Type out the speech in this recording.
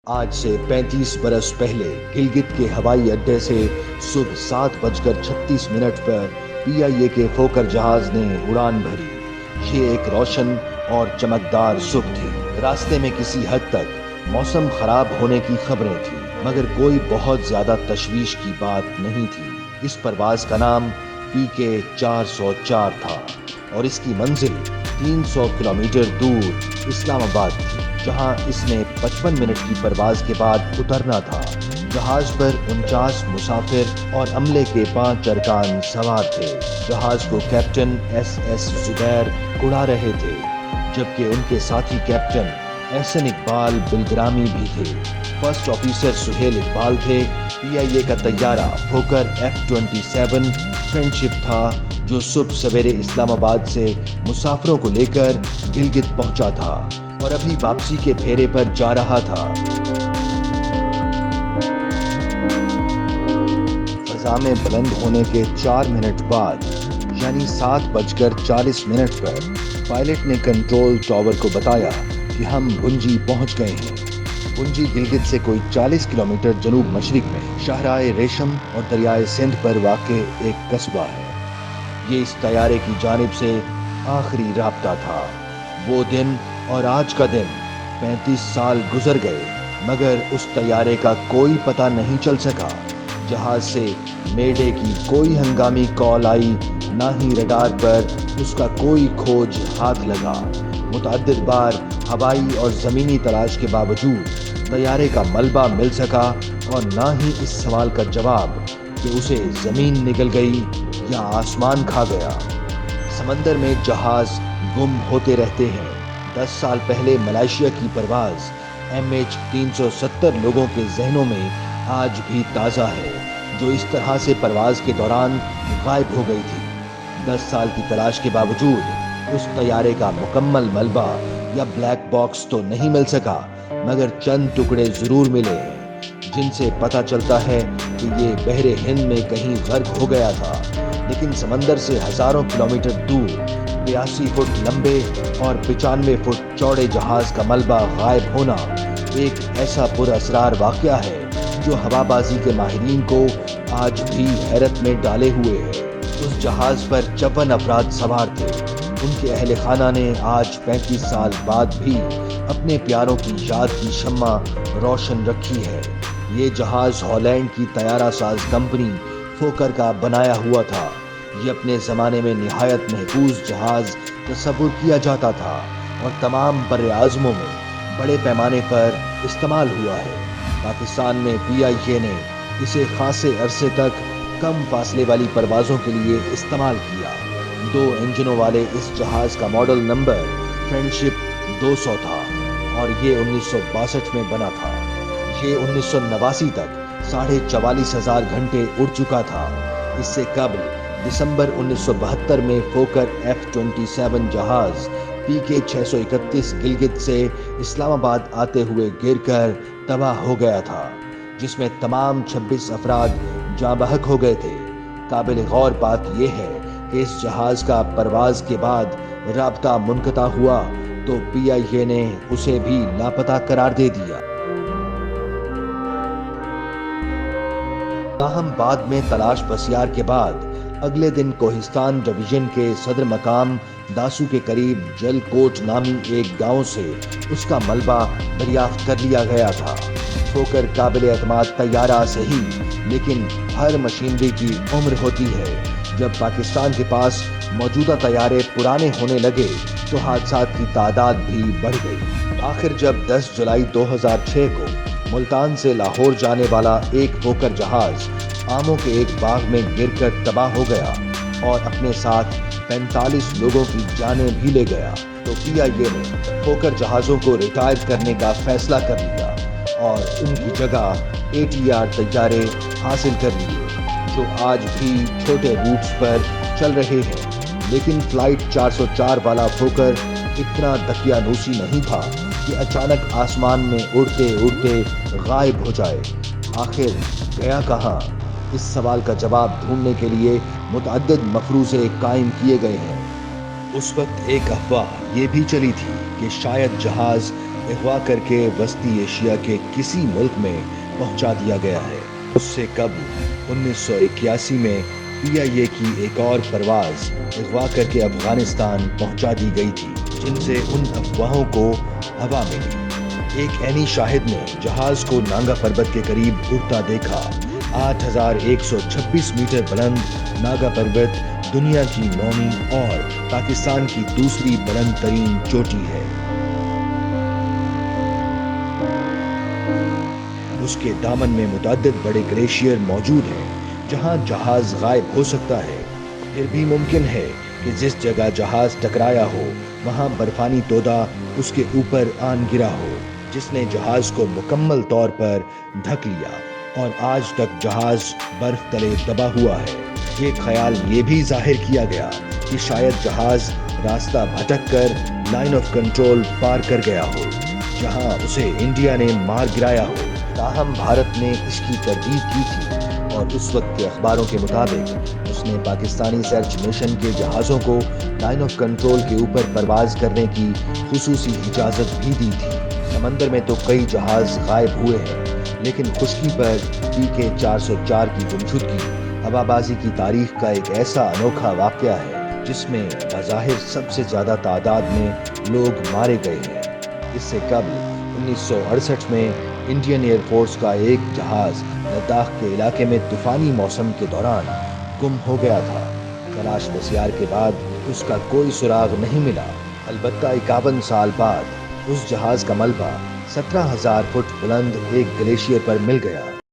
آج سے 35 برس پہلے گلگت کے ہوائی اڈے سے صبح 7:36 پر PIA کے فوکر جہاز نے اڑان بھری۔ یہ ایک روشن اور چمکدار صبح تھی۔ راستے میں کسی حد تک موسم خراب ہونے کی خبریں تھیں، مگر کوئی بہت زیادہ تشویش کی بات نہیں تھی۔ اس پرواز کا نام PK 404 تھا اور اس کی منزل 300 کلومیٹر دور اسلام آباد تھی، جہاں اس نے 55 منٹ کی پرواز کے بعد اترنا تھا۔ جہاز پر 49 مسافر اور عملے کے 5 ارکان سوار تھے۔ جہاز کو کیپٹن SS زبیر اڑا رہے تھے، جبکہ ان کے ساتھی کیپٹن احسن اقبال بلگرامی بھی تھے۔ فرسٹ آفیسر سہیل اقبال تھے۔ PIA کا طیارہ فوکر F-27 فرینڈشپ تھا، جو صبح سویرے اسلام آباد سے مسافروں کو لے کر گلگت پہنچا تھا اور ابھی واپسی کے پھیرے پر جا رہا تھا۔ فضا میں بلند ہونے کے 4 منٹ بعد یعنی 7:40 پر پائلٹ نے کنٹرول ٹاور کو بتایا کہ ہم بھنجی پہنچ گئے ہیں۔ بھنجی گلگت سے کوئی 40 کلومیٹر جنوب مشرق میں شاہراہ ریشم اور دریائے سندھ پر واقع ایک قصبہ ہے۔ یہ اس طیارے کی جانب سے آخری رابطہ تھا۔ وہ دن اور آج کا دن 35 سال گزر گئے، مگر اس طیارے کا کوئی پتہ نہیں چل سکا۔ جہاز سے میڈے کی کوئی ہنگامی کال آئی، نہ ہی ریڈار پر اس کا کوئی کھوج ہاتھ لگا۔ متعدد بار ہوائی اور زمینی تلاش کے باوجود طیارے کا ملبہ مل سکا اور نہ ہی اس سوال کا جواب کہ اسے زمین نگل گئی یا آسمان کھا گیا۔ سمندر میں جہاز گم ہوتے رہتے ہیں۔ 10 سال پہلے ملائیشیا کی پرواز MH370 لوگوں کے ذہنوں میں آج بھی تازہ ہے، جو اس طرح سے پرواز کے دوران غائب ہو گئی تھی۔ 10 سال کی تلاش کے باوجود اس طیارے کا مکمل ملبہ یا بلیک باکس تو نہیں مل سکا، مگر چند ٹکڑے ضرور ملے ہیں، جن سے پتہ چلتا ہے کہ یہ بحر ہند میں کہیں غرق ہو گیا تھا۔ لیکن سمندر سے ہزاروں کلومیٹر دور 82 فٹ لمبے اور 95 فٹ چوڑے جہاز کا ملبہ غائب ہونا ایک ایسا پر اسرار واقعہ ہے جو ہوا بازی کے ماہرین کو آج بھی حیرت میں ڈالے ہوئے ہے۔ اس جہاز پر 54 افراد سوار تھے۔ ان کے اہل خانہ نے آج 35 سال بعد بھی اپنے پیاروں کی یاد کی شمع روشن رکھی ہے۔ یہ جہاز ہالینڈ کی طیارہ ساز کمپنی فوکر کا بنایا ہوا تھا۔ یہ اپنے زمانے میں نہایت محفوظ جہاز تصور کیا جاتا تھا اور تمام بر اعظموں میں بڑے پیمانے پر استعمال ہوا ہے۔ پاکستان میں PIA نے اسے خاصے عرصے تک کم فاصلے والی پروازوں کے لیے استعمال کیا۔ 2 انجنوں والے اس جہاز کا ماڈل نمبر فرینڈشپ 200 تھا اور یہ 1962 میں بنا تھا۔ یہ 1989 تک 44,500 گھنٹے اڑ چکا تھا۔ اس سے قبل دسمبر 1972 میں فوکر F-27 جہاز PK 631 گلگت سے اسلام آباد آتے ہوئے گر کر تباہ ہو گیا تھا، جس میں تمام 26 افراد جاں بحق ہو گئے تھے۔ قابل غور بات یہ ہے کہ اس جہاز کا پرواز کے بعد رابطہ منقطع ہوا تو PIA نے اسے بھی لاپتہ قرار دے دیا۔ تاہم بعد میں تلاش بسیار کے بعد اگلے دن کوہستان ڈویژن کے صدر مقام داسو کے قریب جل کوٹ نامی ایک گاؤں سے اس کا ملبہ دریافت کر لیا گیا تھا۔ فوکر قابل اعتماد طیارہ صحیح، لیکن ہر مشینری کی عمر ہوتی ہے۔ جب پاکستان کے پاس موجودہ طیارے پرانے ہونے لگے تو حادثات کی تعداد بھی بڑھ گئی۔ آخر جب 10 جولائی 2006 کو ملتان سے لاہور جانے والا ایک فوکر جہاز آموں کے ایک باغ میں گر کر تباہ ہو گیا اور اپنے ساتھ 45 لوگوں کی جانیں بھی لے گیا، تو PIA نے فوکر جہازوں کو ریٹائر کرنے کا فیصلہ کر لیا اور ان کی جگہ ATR طیارے حاصل کر لیے، جو آج بھی چھوٹے روٹس پر چل رہے ہیں۔ لیکن فلائٹ 404 والا فوکر اتنا دقیانوسی نہیں تھا کہ اچانک آسمان میں اڑتے اڑتے غائب ہو جائے۔ آخر گیا کہاں؟ اس سوال کا جواب ڈھونڈنے کے لیے متعدد مفروضے قائم کیے گئے ہیں۔ اس وقت ایک افواہ یہ بھی چلی تھی کہ شاید جہاز اغوا کر کے وسطی ایشیا کے کسی ملک میں پہنچا دیا گیا ہے۔ اس سے قبل 1981 میں پی آئی اے کی ایک اور پرواز اغوا کر کے افغانستان پہنچا دی گئی تھی، جن سے ان افواہوں کو ہوا ملی۔ ایک عینی شاہد نے جہاز کو نانگا پروت کے قریب اڑتا دیکھا۔ 8126 میٹر بلند ناگا پروت دنیا کی 9ویں اور پاکستان کی دوسری بلند ترین چوٹی ہے۔ اس کے دامن میں متعدد بڑے گلیشیئر موجود ہیں جہاں جہاز غائب ہو سکتا ہے۔ پھر بھی ممکن ہے کہ جس جگہ جہاز ٹکرایا ہو وہاں برفانی تودہ اس کے اوپر آن گرا ہو، جس نے جہاز کو مکمل طور پر ڈھک لیا اور آج تک جہاز برف تلے دبا ہوا ہے۔ یہ خیال یہ بھی ظاہر کیا گیا کہ شاید جہاز راستہ بھٹک کر لائن آف کنٹرول پار کر گیا ہو، جہاں اسے انڈیا نے مار گرایا ہو۔ تاہم بھارت نے اس کی تردید کی تھی اور اس وقت کے اخباروں کے مطابق اس نے پاکستانی سرچ مشن کے جہازوں کو لائن آف کنٹرول کے اوپر پرواز کرنے کی خصوصی اجازت بھی دی تھی۔ سمندر میں تو کئی جہاز غائب ہوئے ہیں، لیکن خشکی پر PK 404 کی گمشدگی ہوا بازی کی تاریخ کا ایک ایسا انوکھا واقعہ ہے جس میں بظاہر سب سے زیادہ تعداد میں لوگ مارے گئے ہیں۔ اس سے قبل 1968 میں انڈین ایئر فورس کا ایک جہاز لداخ کے علاقے میں طوفانی موسم کے دوران گم ہو گیا تھا۔ تلاش بسیار کے بعد اس کا کوئی سراغ نہیں ملا۔ البتہ 51 سال بعد اس جہاز کا ملبہ 17,000 فٹ بلند ایک گلیشیئر پر مل گیا۔